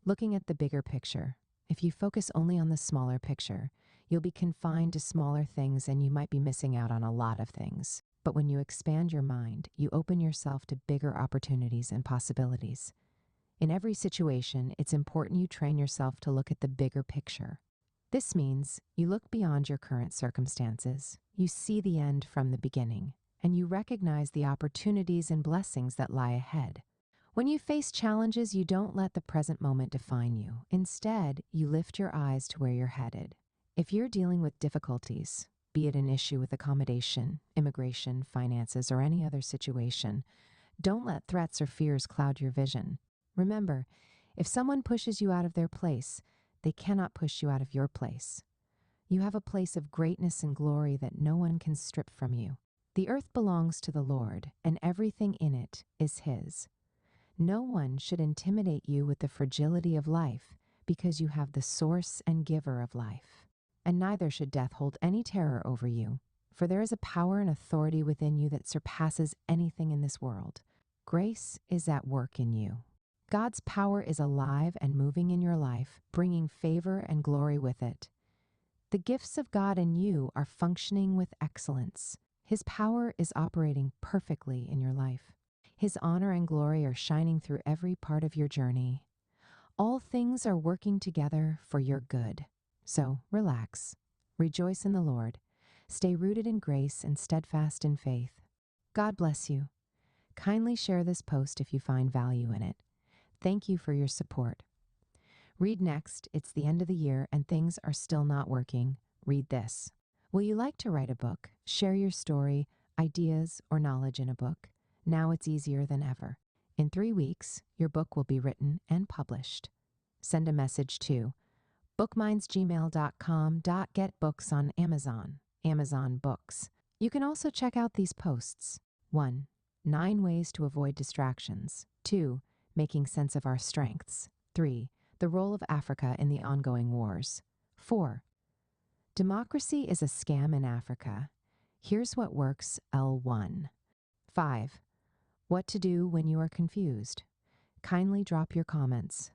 Looking at the bigger picture. If you focus only on the smaller picture, you'll be confined to smaller things and you might be missing out on a lot of things. But when you expand your mind, you open yourself to bigger opportunities and possibilities. In every situation, it's important you train yourself to look at the bigger picture. This means you look beyond your current circumstances, you see the end from the beginning, and you recognize the opportunities and blessings that lie ahead. When you face challenges, you don't let the present moment define you. Instead, you lift your eyes to where you're headed. If you're dealing with difficulties, be it an issue with accommodation, immigration, finances, or any other situation, don't let threats or fears cloud your vision. Remember, if someone pushes you out of their place, they cannot push you out of your place. You have a place of greatness and glory that no one can strip from you. The earth belongs to the Lord, and everything in it is His. No one should intimidate you with the fragility of life because you have the source and giver of life. And neither should death hold any terror over you, for there is a power and authority within you that surpasses anything in this world. Grace is at work in you. God's power is alive and moving in your life, bringing favor and glory with it. The gifts of God in you are functioning with excellence. His power is operating perfectly in your life. His honor and glory are shining through every part of your journey. All things are working together for your good. So relax, rejoice in the Lord, stay rooted in grace and steadfast in faith. God bless you. Kindly share this post if you find value in it. Thank you for your support. Read next. It's the end of the year and things are still not working. Read this. Will you like to write a book, share your story, ideas, or knowledge in a book? Now it's easier than ever. In 3 weeks, your book will be written and published. Send a message to bookmindsgmail.com. Get books on Amazon, Amazon Books. You can also check out these posts. 1. 9 ways to avoid distractions. 2. Making sense of our strengths. 3. The role of Africa in the ongoing wars. 4. Democracy is a scam in Africa. Here's what works, L1. 5. What to do when you are confused. Kindly drop your comments.